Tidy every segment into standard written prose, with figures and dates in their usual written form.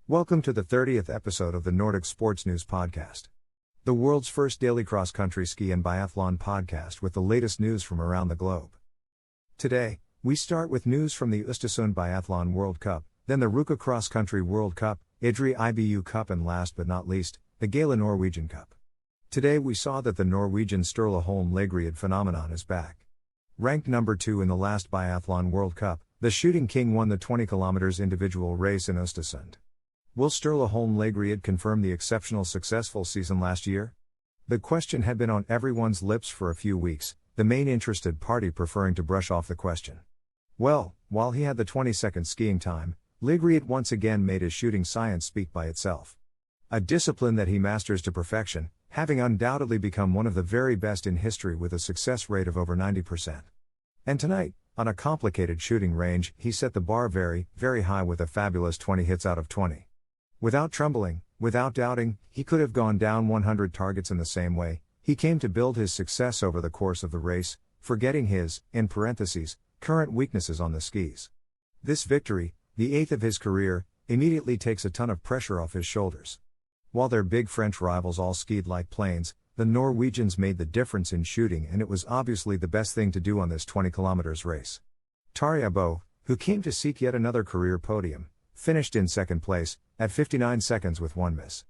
Welcome to the 30th episode of the Nordic Sports News Podcast, the world's first daily cross-country ski and biathlon podcast with the latest news from around the globe. Today, we start with news from the Östersund Biathlon World Cup, then the Ruka Cross Country World Cup, Idre IBU Cup, and last but not least, the Gålå Norwegian Cup. Today we saw that the Norwegian Sturla Holm Lagerud phenomenon is back. Ranked number 2 in the last Biathlon World Cup, the shooting king won the 20 km individual race in Östersund. Will Sturla Holm Lagerud confirm the exceptional successful season last year? The question had been on everyone's lips for a few weeks, the main interested party preferring to brush off the question. Well, while he had the 20-second skiing time, Lagerud once again made his shooting science speak by itself. A discipline that he masters to perfection, having undoubtedly become one of the very best in history with a success rate of over 90%. And tonight, on a complicated shooting range, he set the bar very, very high with a fabulous 20 hits out of 20. Without trembling, without doubting, he could have gone down 100 targets in the same way. He came to build his success over the course of the race, forgetting his, in parentheses, current weaknesses on the skis. This victory, the 8th of his career, immediately takes a ton of pressure off his shoulders. While their big French rivals all skied like planes, the Norwegians made the difference in shooting, and it was obviously the best thing to do on this 20 km race. Tarjei Bø, who came to seek yet another career podium, finished in second place, at 59 seconds with one miss.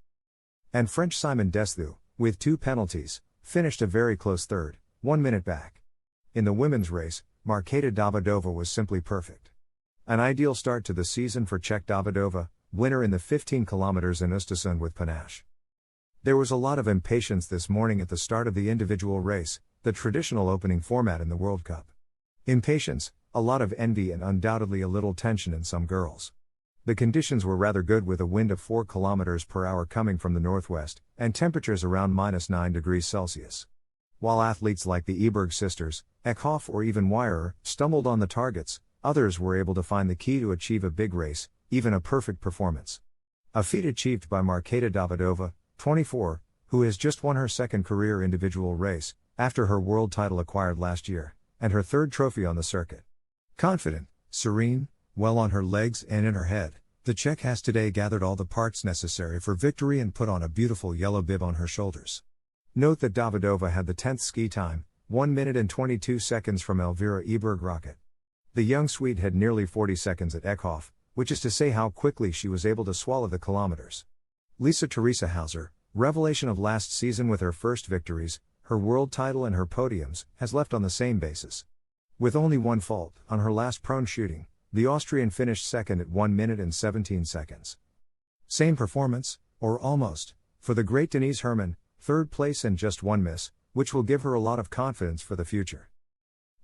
And French Simon Desthieux, with 2 penalties, finished a very close third, 1 minute back. In the women's race, Markéta Davidová was simply perfect. An ideal start to the season for Czech Davidová, winner in the 15 km in Östersund with panache. There was a lot of impatience this morning at the start of the individual race, the traditional opening format in the World Cup. Impatience, a lot of envy, and undoubtedly a little tension in some girls. The conditions were rather good, with a wind of 4 km per hour coming from the northwest, and temperatures around -9 degrees Celsius. While athletes like the Eberg sisters, Ekhoff or even Wierer, stumbled on the targets, others were able to find the key to achieve a big race, even a perfect performance. A feat achieved by Markéta Davidová, 24, who has just won her second career individual race, after her world title acquired last year, and her third trophy on the circuit. Confident, serene, well on her legs and in her head, the Czech has today gathered all the parts necessary for victory and put on a beautiful yellow bib on her shoulders. Note that Davidová had the 10th ski time, 1 minute and 22 seconds from Elvira Eberg Rocket. The young Swede had nearly 40 seconds at Ekhoff, which is to say how quickly she was able to swallow the kilometers. Lisa-Theresa Hauser, revelation of last season with her first victories, her world title and her podiums, has left on the same basis. With only one fault, on her last prone shooting, the Austrian finished second at 1 minute and 17 seconds. Same performance, or almost, for the great Denise Herrmann, third place and just one miss, which will give her a lot of confidence for the future.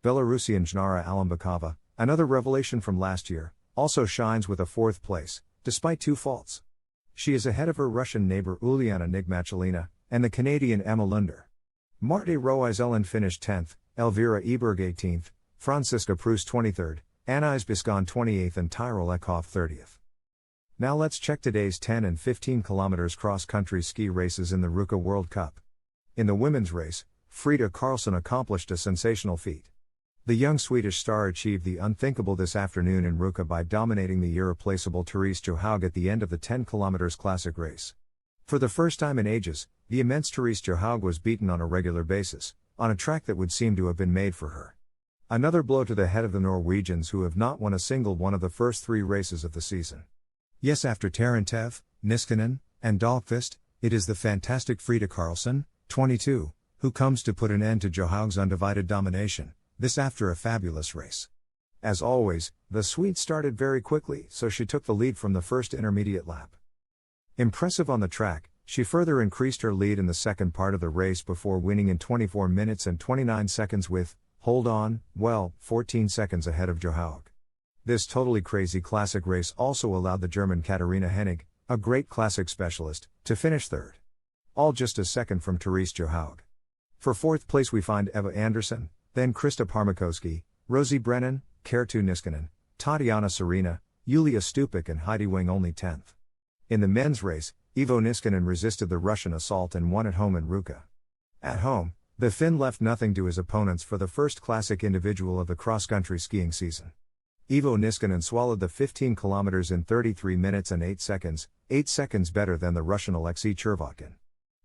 Belarusian Znara Alambakova, another revelation from last year, also shines with a 4th place, despite 2 faults. She is ahead of her Russian neighbor Uliana Nigmatulina, and the Canadian Emma Lunder. Marte Roizelland finished 10th, Elvira Eberg 18th, Franziska Preuss 23rd, Anais Biscon 28th and Tyrell Ekhoff 30th. Now let's check today's 10 and 15 km cross-country ski races in the Ruka World Cup. In the women's race, Frida Karlsson accomplished a sensational feat. The young Swedish star achieved the unthinkable this afternoon in Ruka by dominating the irreplaceable Therese Johaug at the end of the 10 km classic race. For the first time in ages, the immense Therese Johaug was beaten on a regular basis, on a track that would seem to have been made for her. Another blow to the head of the Norwegians, who have not won a single one of the first 3 races of the season. Yes, after Tarantev, Niskanen, and Dahlqvist, it is the fantastic Frida Karlsson, 22, who comes to put an end to Johaug's undivided domination, this after a fabulous race. As always, the Swede started very quickly, so she took the lead from the first intermediate lap. Impressive on the track, she further increased her lead in the second part of the race before winning in 24 minutes and 29 seconds with, hold on, 14 seconds ahead of Johaug. This totally crazy classic race also allowed the German Katharina Hennig, a great classic specialist, to finish third. All just a second from Therese Johaug. For 4th place we find Eva Andersson, then Krista Parmakowski, Rosie Brennan, Kerttu Niskanen, Tatiana Serena, Yulia Stupik and Heidi Wing only 10th. In the men's race, Ivo Niskanen resisted the Russian assault and won at home in Ruka. At home, the Finn left nothing to his opponents for the first classic individual of the cross-country skiing season. Ivo Niskanen swallowed the 15 kilometers in 33 minutes and 8 seconds, 8 seconds better than the Russian Alexei Chervotkin.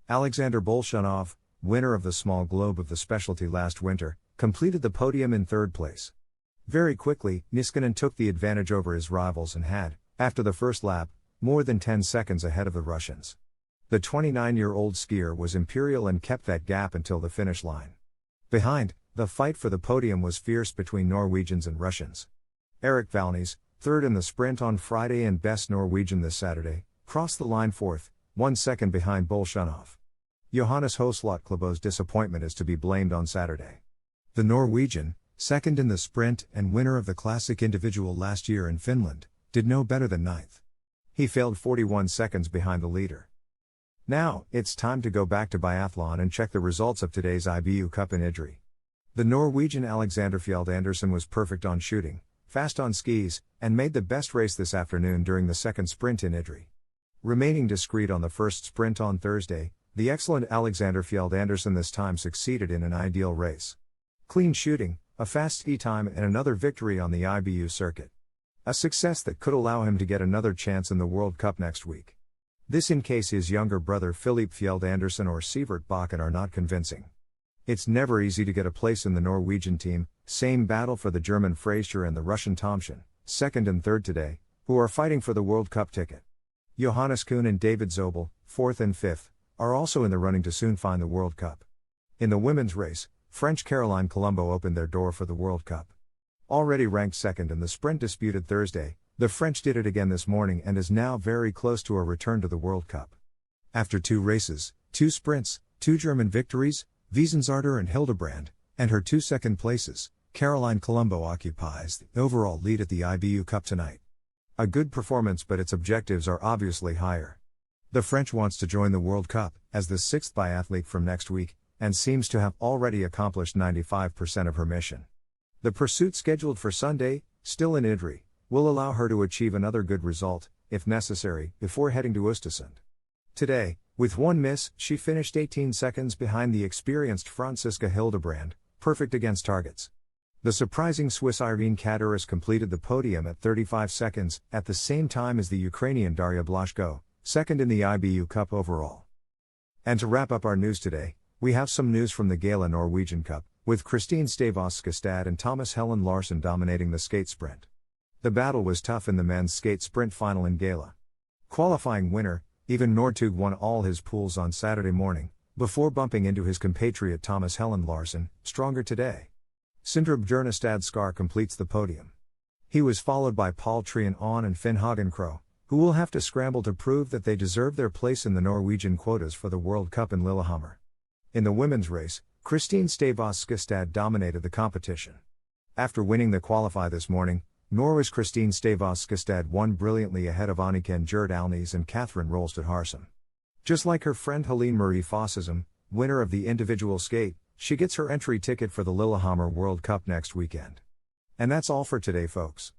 Alexander Bolshunov, winner of the small globe of the specialty last winter, completed the podium in third place. Very quickly, Niskanen took the advantage over his rivals and had, after the first lap, more than 10 seconds ahead of the Russians. The 29-year-old skier was imperial and kept that gap until the finish line. Behind, the fight for the podium was fierce between Norwegians and Russians. Erik Valnes, third in the sprint on Friday and best Norwegian this Saturday, crossed the line fourth, 1 second behind Bolshunov. Johannes Høsflot-Klæbo's disappointment is to be blamed on Saturday. The Norwegian, second in the sprint and winner of the classic individual last year in Finland, did no better than ninth. He failed 41 seconds behind the leader. Now, it's time to go back to biathlon and check the results of today's IBU Cup in Idre. The Norwegian Alexander Fjeld Andersen was perfect on shooting, fast on skis, and made the best race this afternoon during the second sprint in Idre. Remaining discreet on the first sprint on Thursday, the excellent Alexander Fjeld Andersen this time succeeded in an ideal race. Clean shooting, a fast ski time and another victory on the IBU circuit. A success that could allow him to get another chance in the World Cup next week. This in case his younger brother Philipp Fjeld Andersen or Sivert Bakken are not convincing. It's never easy to get a place in the Norwegian team, same battle for the German Freyster and the Russian Tomshin, second and third today, who are fighting for the World Cup ticket. Johannes Kuhn and David Zobel, fourth and fifth, are also in the running to soon find the World Cup. In the women's race, French Caroline Colombo opened their door for the World Cup. Already ranked second in the sprint disputed Thursday, the French did it again this morning and is now very close to a return to the World Cup. After 2 races, 2 sprints, 2 German victories, Wiesenzaarder and Hildebrand, and her 2 second places, Caroline Colombo occupies the overall lead at the IBU Cup tonight. A good performance, but its objectives are obviously higher. The French wants to join the World Cup as the 6th biathlete from next week, and seems to have already accomplished 95% of her mission. The pursuit scheduled for Sunday, still in Idre, will allow her to achieve another good result, if necessary, before heading to Östersund. Today, with 1 miss, she finished 18 seconds behind the experienced Franziska Hildebrand, perfect against targets. The surprising Swiss Irene Kaderis completed the podium at 35 seconds, at the same time as the Ukrainian Darya Blashko, second in the IBU Cup overall. And to wrap up our news today, we have some news from the Gålå Norwegian Cup, with Christine Stavås Skistad and Thomas Helen Larsson dominating the skate sprint. The battle was tough in the men's skate sprint final in Gålå. Qualifying winner, Even Northug won all his pools on Saturday morning, before bumping into his compatriot Thomas Helen Larsson, stronger today. Sindre Bjørnestad Skar completes the podium. He was followed by Paul Trien On and Finn Hagenkro, who will have to scramble to prove that they deserve their place in the Norwegian quotas for the World Cup in Lillehammer. In the women's race, Christine Stavås Skistad dominated the competition. After winning the qualify this morning, Norway's Christine Stavås Skistad won brilliantly ahead of Anniken Gjert Alnes and Catherine Rolstad Harsum. Just like her friend Helene Marie Fossism, winner of the individual skate, she gets her entry ticket for the Lillehammer World Cup next weekend. And that's all for today, folks.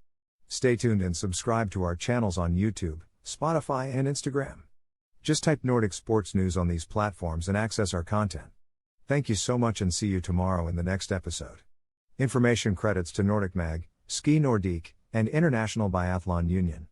Stay tuned and subscribe to our channels on YouTube, Spotify and Instagram. Just type Nordic Sports News on these platforms and access our content. Thank you so much and see you tomorrow in the next episode. Information credits to Nordic Mag, Ski Nordic, and International Biathlon Union.